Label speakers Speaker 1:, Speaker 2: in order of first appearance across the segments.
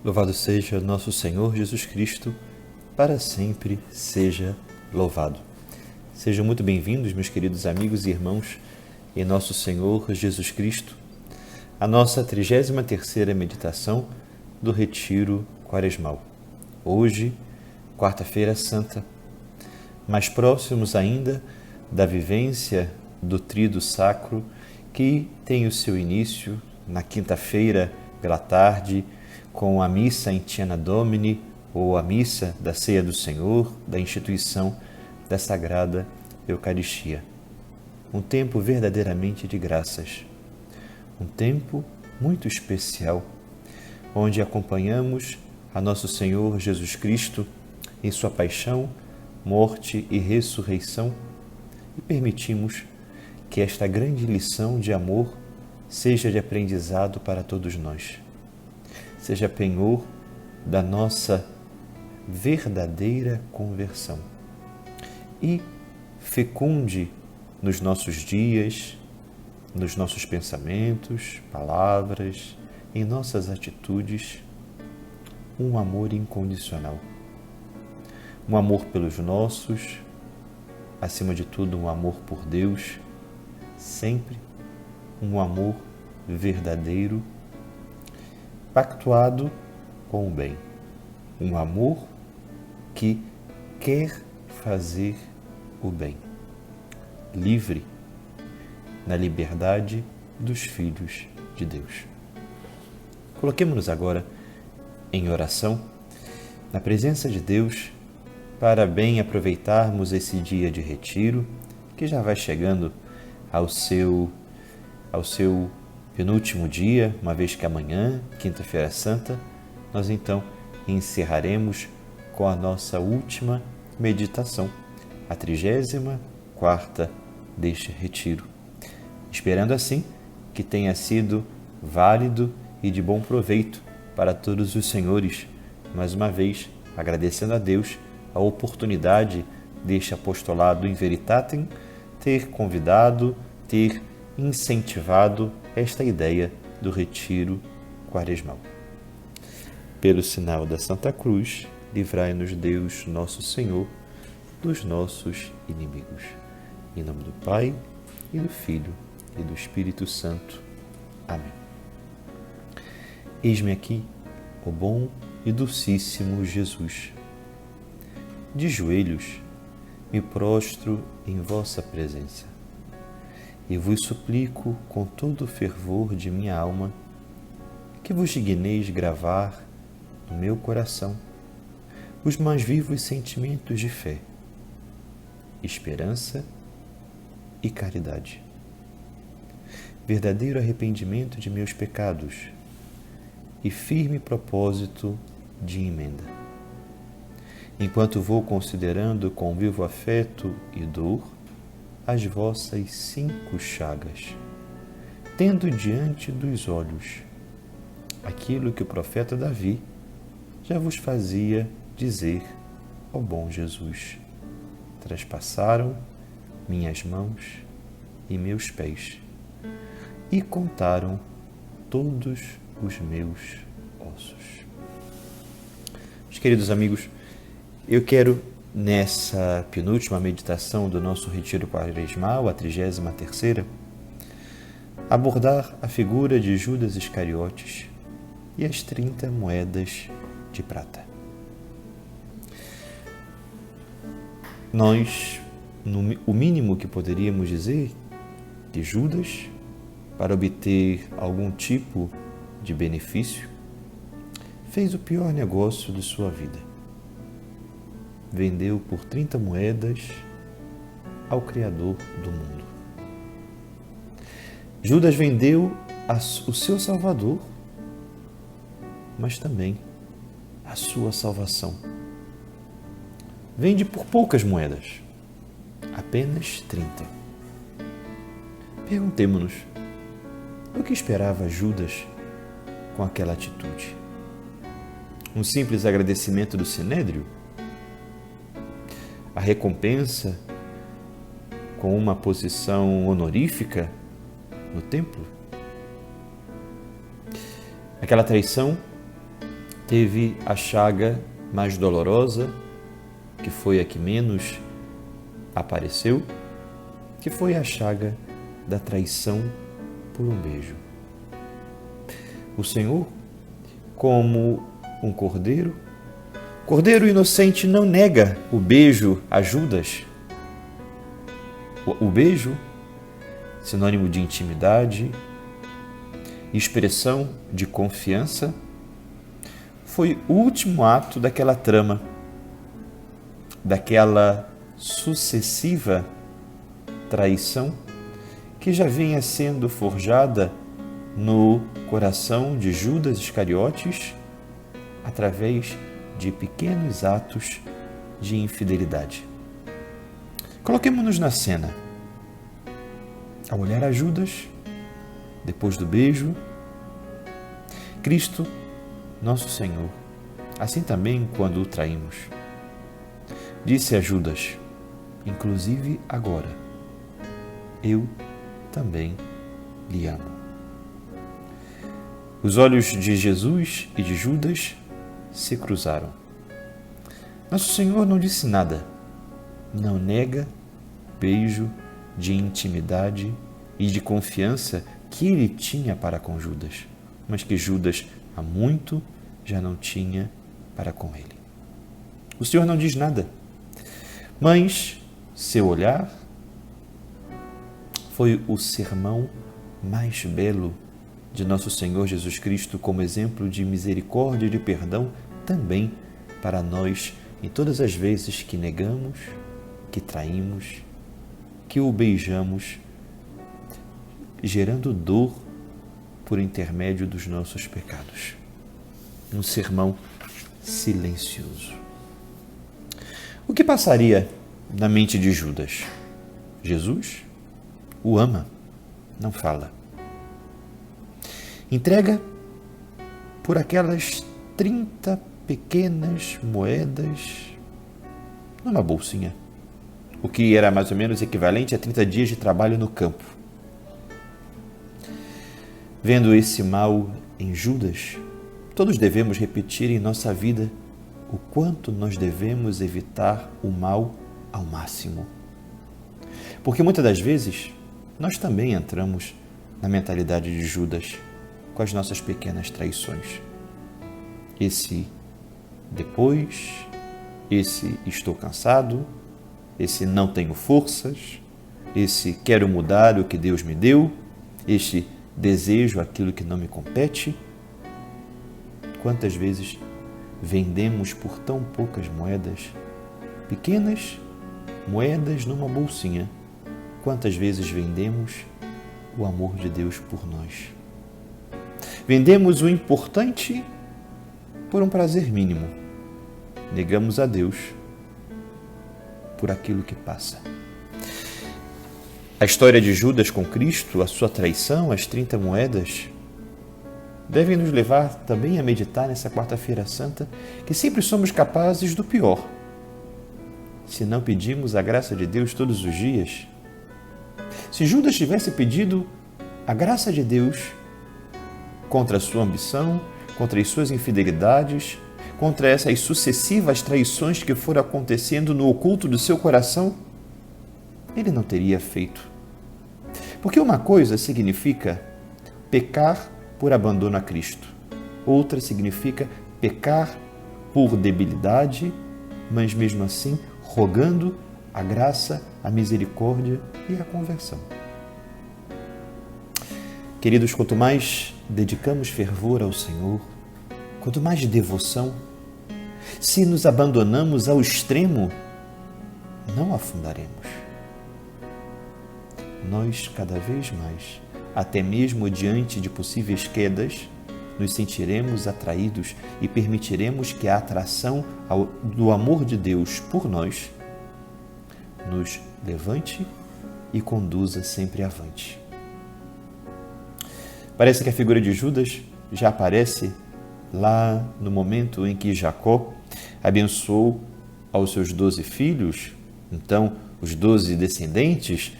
Speaker 1: Louvado seja nosso Senhor Jesus Cristo, para sempre seja louvado. Sejam muito bem-vindos, meus queridos amigos e irmãos, em nosso Senhor Jesus Cristo, a nossa 33ª meditação do Retiro Quaresmal. Hoje, quarta-feira santa, mais próximos ainda da vivência do Tríduo Sacro, que tem o seu início na quinta-feira pela tarde, com a missa em Tiana Domini, ou a missa da Ceia do Senhor, da instituição da Sagrada Eucaristia. Um tempo verdadeiramente de graças, um tempo muito especial, onde acompanhamos a nosso Senhor Jesus Cristo em sua paixão, morte e ressurreição e permitimos que esta grande lição de amor seja de aprendizado para todos nós. Seja penhor da nossa verdadeira conversão e fecunde nos nossos dias, nos nossos pensamentos, palavras, em nossas atitudes, um amor incondicional. Um amor pelos nossos, acima de tudo, um amor por Deus, sempre um amor verdadeiro, pactuado com o bem. Um amor que quer fazer o bem, livre na liberdade dos filhos de Deus. Coloquemo-nos agora em oração, na presença de Deus, para bem aproveitarmos esse dia de retiro, que já vai chegando ao seu penúltimo dia, uma vez que amanhã, quinta-feira santa, nós então encerraremos com a nossa última meditação, a 34ª deste retiro. Esperando assim que tenha sido válido e de bom proveito para todos os senhores, mais uma vez agradecendo a Deus a oportunidade deste apostolado in veritatem ter convidado, ter incentivado esta ideia do retiro quaresmal. Pelo sinal da Santa Cruz, livrai-nos Deus, nosso Senhor, dos nossos inimigos. Em nome do Pai, e do Filho, e do Espírito Santo. Amém. Eis-me aqui, ó bom e docíssimo Jesus. De joelhos, me prostro em vossa presença e vos suplico com todo o fervor de minha alma que vos digneis gravar no meu coração os mais vivos sentimentos de fé, esperança e caridade, verdadeiro arrependimento de meus pecados e firme propósito de emenda. Enquanto vou considerando com vivo afeto e dor as vossas 5 chagas, tendo diante dos olhos aquilo que o profeta Davi já vos fazia dizer, ó bom Jesus: traspassaram minhas mãos e meus pés e contaram todos os meus ossos. Meus queridos amigos, eu quero, nessa penúltima meditação do nosso retiro quaresmal, a 33ª, abordar a figura de Judas Iscariotes e as 30 moedas de prata. Nós, o mínimo que poderíamos dizer que Judas, para obter algum tipo de benefício, fez o pior negócio de sua vida. Vendeu por 30 moedas ao Criador do mundo. Judas vendeu o seu Salvador, mas também a sua salvação. Vende por poucas moedas, apenas 30. Perguntemo-nos, o que esperava Judas com aquela atitude? Um simples agradecimento do Sinédrio? A recompensa com uma posição honorífica no templo? Aquela traição teve a chaga mais dolorosa, que foi a que menos apareceu, que foi a chaga da traição por um beijo. O Senhor, como um cordeiro inocente, não nega o beijo a Judas. O beijo, sinônimo de intimidade, expressão de confiança, foi o último ato daquela trama, daquela sucessiva traição que já vinha sendo forjada no coração de Judas Iscariotes através de pequenos atos de infidelidade. Coloquemo-nos na cena. Ao olhar a Judas, depois do beijo, Cristo, nosso Senhor, assim também quando o traímos, disse a Judas: inclusive agora, eu também lhe amo. Os olhos de Jesus e de Judas se cruzaram. Nosso Senhor não disse nada, não nega o beijo de intimidade e de confiança que ele tinha para com Judas, mas que Judas há muito já não tinha para com ele. O Senhor não diz nada, mas seu olhar foi o sermão mais belo de nosso Senhor Jesus Cristo como exemplo de misericórdia e de perdão também para nós em todas as vezes que negamos, que traímos, que o beijamos, gerando dor por intermédio dos nossos pecados. Um sermão silencioso. O que passaria na mente de Judas? Jesus o ama, não fala. Entrega por aquelas 30 pequenas moedas numa bolsinha, o que era mais ou menos equivalente a 30 dias de trabalho no campo. Vendo esse mal em Judas, todos devemos repetir em nossa vida o quanto nós devemos evitar o mal ao máximo. Porque muitas das vezes nós também entramos na mentalidade de Judas com as nossas pequenas traições. Esse depois, esse estou cansado, esse não tenho forças, esse quero mudar o que Deus me deu, este desejo aquilo que não me compete. Quantas vezes vendemos por tão poucas moedas, pequenas moedas numa bolsinha, quantas vezes vendemos o amor de Deus por nós? Vendemos o importante por um prazer mínimo. Negamos a Deus por aquilo que passa. A história de Judas com Cristo, a sua traição, as 30 moedas, devem nos levar também a meditar nessa quarta-feira santa que sempre somos capazes do pior. Se não pedimos a graça de Deus todos os dias, se Judas tivesse pedido a graça de Deus contra a sua ambição, contra as suas infidelidades, contra essas sucessivas traições que foram acontecendo no oculto do seu coração, ele não teria feito. Porque uma coisa significa pecar por abandono a Cristo, outra significa pecar por debilidade, mas mesmo assim rogando a graça, a misericórdia e a conversão. Queridos, quanto mais dedicamos fervor ao Senhor, quanto mais devoção, se nos abandonamos ao extremo, não afundaremos. Nós, cada vez mais, até mesmo diante de possíveis quedas, nos sentiremos atraídos e permitiremos que a atração do amor de Deus por nós nos levante e conduza sempre avante. Parece que a figura de Judas já aparece lá no momento em que Jacó abençoou aos seus 12 filhos, então os 12 descendentes,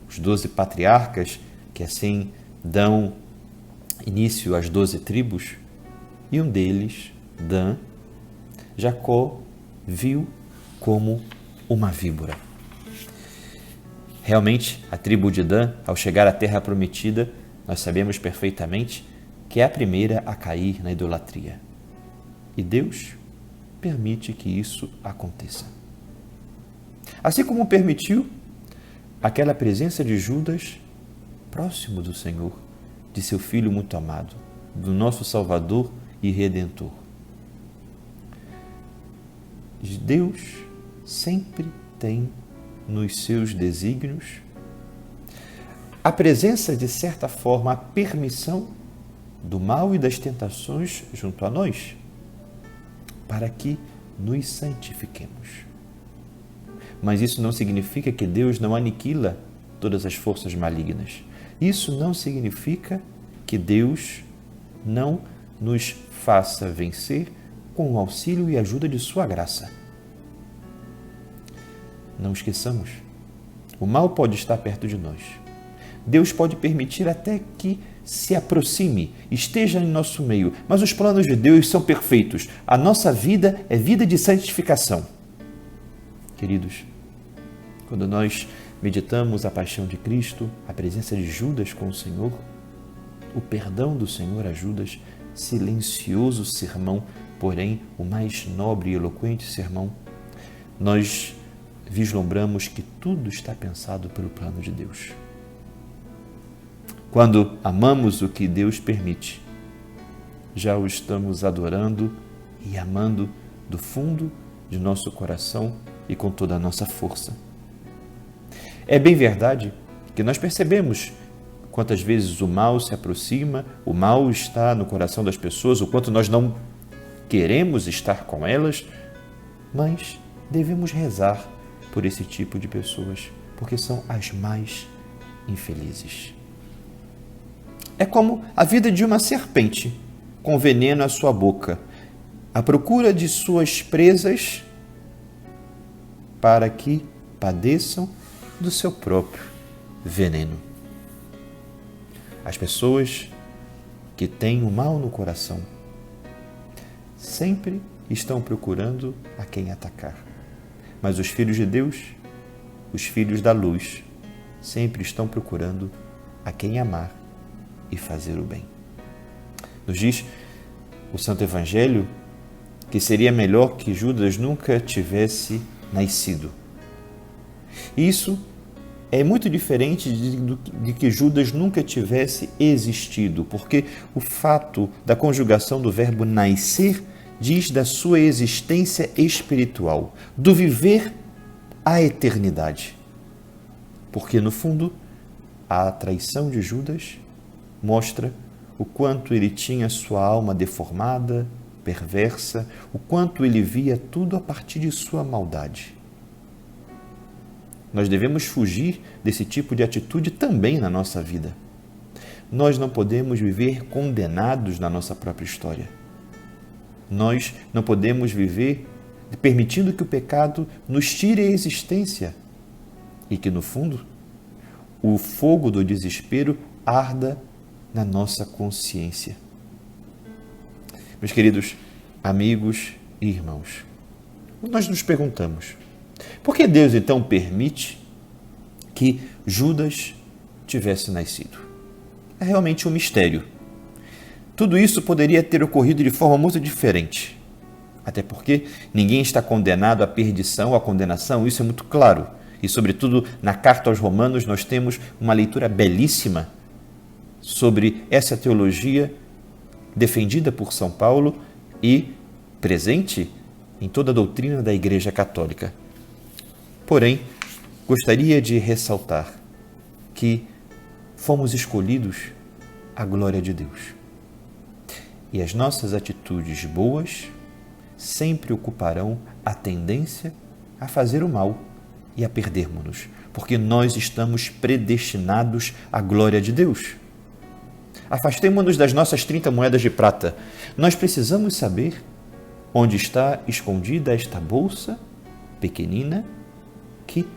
Speaker 1: os 12 patriarcas, que assim dão início às 12 tribos, e um deles Dan, Jacó viu como uma víbora. Realmente, a tribo de Dan, ao chegar à terra prometida, nós sabemos perfeitamente que é a primeira a cair na idolatria. E Deus permite que isso aconteça. Assim como permitiu aquela presença de Judas próximo do Senhor, de seu Filho muito amado, do nosso Salvador e Redentor. Deus sempre tem nos seus desígnios a presença, de certa forma, a permissão do mal e das tentações junto a nós, para que nos santifiquemos. Mas isso não significa que Deus não aniquila todas as forças malignas. Isso não significa que Deus não nos faça vencer com o auxílio e ajuda de sua graça. Não esqueçamos, o mal pode estar perto de nós. Deus pode permitir até que se aproxime, esteja em nosso meio, mas os planos de Deus são perfeitos. A nossa vida é vida de santificação. Queridos, quando nós meditamos a paixão de Cristo, a presença de Judas com o Senhor, o perdão do Senhor a Judas, silencioso sermão, porém o mais nobre e eloquente sermão, nós vislumbramos que tudo está pensado pelo plano de Deus. Quando amamos o que Deus permite, já o estamos adorando e amando do fundo de nosso coração e com toda a nossa força. É bem verdade que nós percebemos quantas vezes o mal se aproxima, o mal está no coração das pessoas, o quanto nós não queremos estar com elas, mas devemos rezar por esse tipo de pessoas, porque são as mais infelizes. É como a vida de uma serpente com veneno à sua boca, à procura de suas presas para que padeçam do seu próprio veneno. As pessoas que têm o mal no coração sempre estão procurando a quem atacar. Mas os filhos de Deus, os filhos da luz, sempre estão procurando a quem amar e fazer o bem. Nos diz o Santo Evangelho que seria melhor que Judas nunca tivesse nascido. Isso é muito diferente de que Judas nunca tivesse existido, porque o fato da conjugação do verbo nascer diz da sua existência espiritual, do viver à eternidade. Porque, no fundo, a traição de Judas mostra o quanto ele tinha sua alma deformada, perversa, o quanto ele via tudo a partir de sua maldade. Nós devemos fugir desse tipo de atitude também na nossa vida. Nós não podemos viver condenados na nossa própria história. Nós não podemos viver permitindo que o pecado nos tire a existência e que, no fundo, o fogo do desespero arda na nossa consciência. Meus queridos amigos e irmãos, nós nos perguntamos, por que Deus então permite que Judas tivesse nascido? É realmente um mistério. Tudo isso poderia ter ocorrido de forma muito diferente. Até porque ninguém está condenado à perdição, à condenação, isso é muito claro. E, sobretudo, na Carta aos Romanos, nós temos uma leitura belíssima sobre essa teologia defendida por São Paulo e presente em toda a doutrina da Igreja Católica. Porém, gostaria de ressaltar que fomos escolhidos à glória de Deus. E as nossas atitudes boas sempre ocuparão a tendência a fazer o mal e a perdermos-nos, porque nós estamos predestinados à glória de Deus. Afastemo-nos das nossas 30 moedas de prata. Nós precisamos saber onde está escondida esta bolsa pequenina que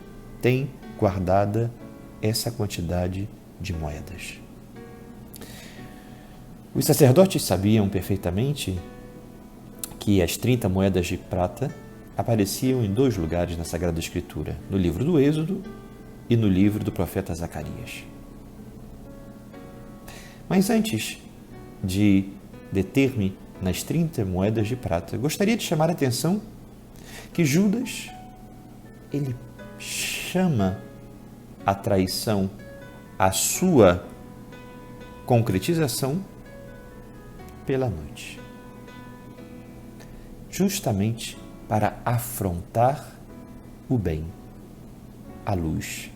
Speaker 1: tem guardada essa quantidade de moedas. Os sacerdotes sabiam perfeitamente que as 30 moedas de prata apareciam em 2 lugares na Sagrada Escritura, no livro do Êxodo e no livro do profeta Zacarias. Mas antes de deter-me nas 30 moedas de prata, gostaria de chamar a atenção que Judas, ele chama a traição, a sua concretização pela noite. Justamente para afrontar o bem, a luz.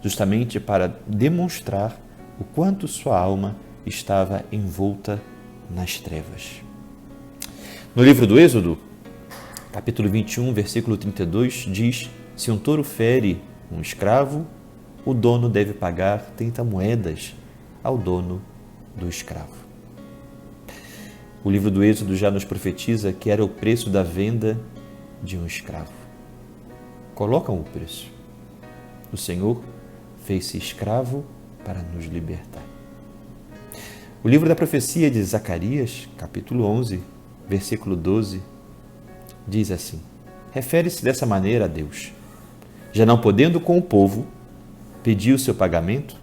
Speaker 1: Justamente para demonstrar o quanto sua alma estava envolta nas trevas. No livro do Êxodo, capítulo 21, versículo 32, diz: se um touro fere um escravo, o dono deve pagar 30 moedas ao dono do escravo. O livro do Êxodo já nos profetiza que era o preço da venda de um escravo. Colocam o preço. O Senhor fez-se escravo para nos libertar. O livro da profecia de Zacarias, capítulo 11, versículo 12, diz assim: refere-se dessa maneira a Deus. Já não podendo com o povo, pediu seu pagamento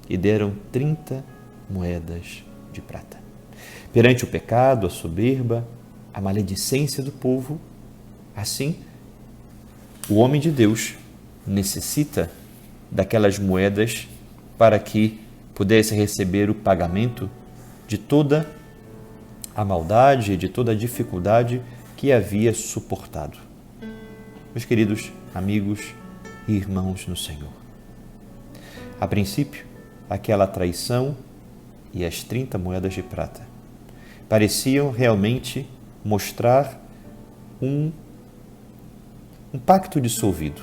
Speaker 1: e deram 30 moedas de prata. Perante o pecado, a soberba, a maledicência do povo, assim, o homem de Deus necessita daquelas moedas para que pudesse receber o pagamento de toda a maldade e de toda a dificuldade que havia suportado. Meus queridos amigos e irmãos no Senhor, a princípio, aquela traição e as 30 moedas de prata pareciam realmente mostrar um pacto dissolvido.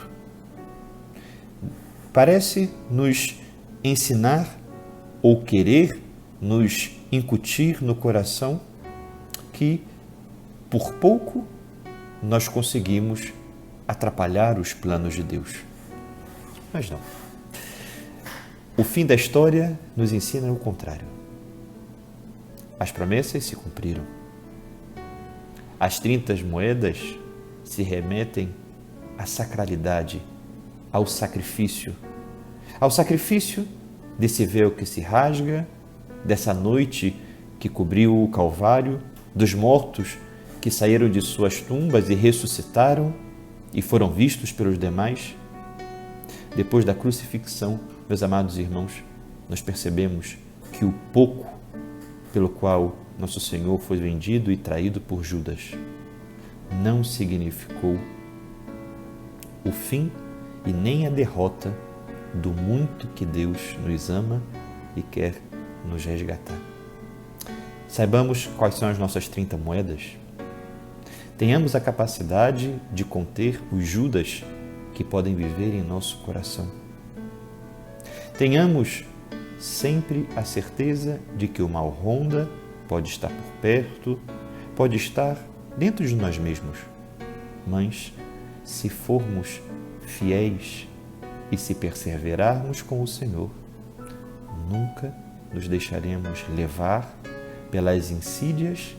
Speaker 1: Parece nos ensinar ou querer nos incutir no coração que, por pouco, nós conseguimos atrapalhar os planos de Deus. Mas não. O fim da história nos ensina o contrário. As promessas se cumpriram. As 30 moedas se remetem à sacralidade, ao sacrifício desse véu que se rasga, dessa noite que cobriu o Calvário, dos mortos que saíram de suas tumbas e ressuscitaram e foram vistos pelos demais. Depois da crucifixão, meus amados irmãos, nós percebemos que o pouco pelo qual nosso Senhor foi vendido e traído por Judas não significou o fim e nem a derrota do muito que Deus nos ama e quer nos resgatar. Saibamos quais são as nossas 30 moedas. Tenhamos a capacidade de conter os Judas que podem viver em nosso coração. Tenhamos sempre a certeza de que o mal ronda, pode estar por perto, pode estar dentro de nós mesmos. Mas, se formos fiéis e se perseverarmos com o Senhor, nunca nos deixaremos levar pelas insídias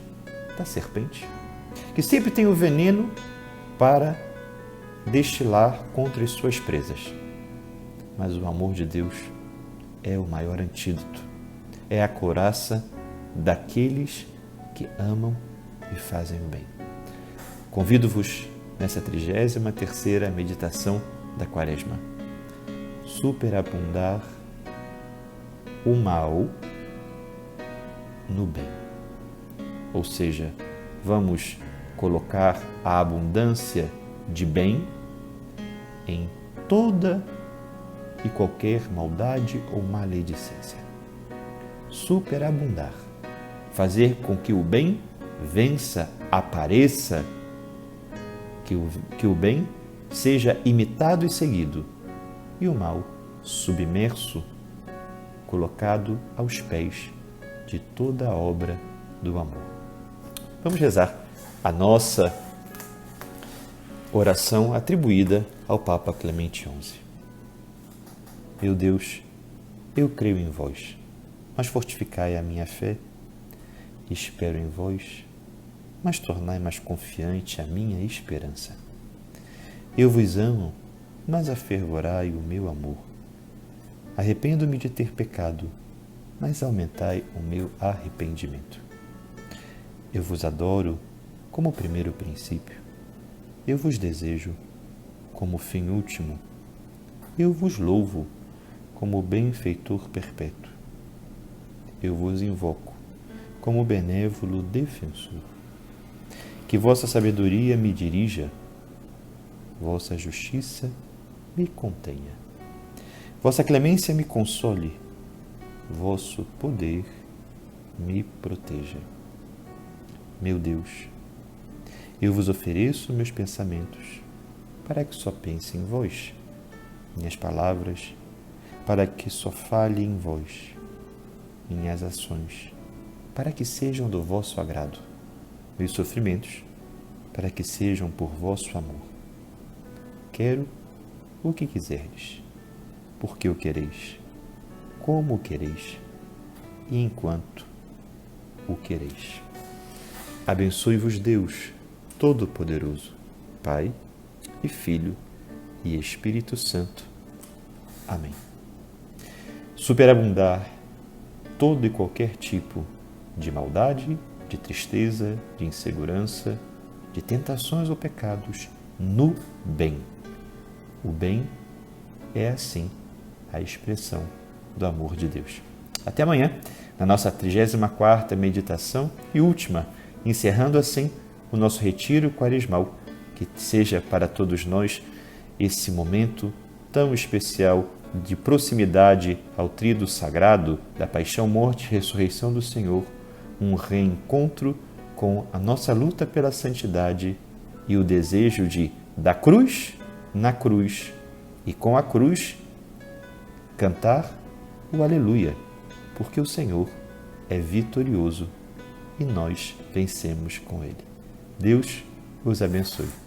Speaker 1: da serpente, que sempre tem o veneno para destilar contra as suas presas. Mas o amor de Deus é o maior antídoto, é a couraça daqueles que amam e fazem o bem. Convido-vos nessa 33ª meditação da Quaresma, superabundar o mal no bem. Ou seja, vamos colocar a abundância de bem em toda e qualquer maldade ou maledicência. Superabundar. Fazer com que o bem vença, apareça, que o bem seja imitado e seguido, e o mal submerso, colocado aos pés de toda a obra do amor. Vamos rezar a nossa oração atribuída ao Papa Clemente XI. Meu Deus, eu creio em vós, mas fortificai a minha fé, espero em vós mas tornai mais confiante a minha esperança. Eu vos amo, mas afervorai o meu amor. Arrependo-me de ter pecado, mas aumentai o meu arrependimento. Eu vos adoro como primeiro princípio. Eu vos desejo como fim último. Eu vos louvo como benfeitor perpétuo. Eu vos invoco como benévolo defensor. Que vossa sabedoria me dirija, vossa justiça me contenha, vossa clemência me console, vosso poder me proteja. Meu Deus, eu vos ofereço meus pensamentos, para que só pense em vós, minhas palavras, para que só fale em vós, minhas ações, para que sejam do vosso agrado, meus sofrimentos, para que sejam por vosso amor. Quero o que quiserdes, porque o quereis, como o quereis e enquanto o quereis. Abençoe-vos Deus Todo-Poderoso, Pai e Filho e Espírito Santo. Amém. Superabundar todo e qualquer tipo de maldade, de tristeza, de insegurança, de tentações ou pecados no bem. O bem é, assim, a expressão do amor de Deus. Até amanhã, na nossa 34ª meditação e última, encerrando assim o nosso retiro quaresmal. Que seja para todos nós esse momento tão especial de proximidade ao tríduo sagrado da paixão, morte e ressurreição do Senhor, um reencontro com a nossa luta pela santidade e o desejo de, da cruz na cruz, e com a cruz cantar o Aleluia, porque o Senhor é vitorioso e nós vencemos com Ele. Deus os abençoe.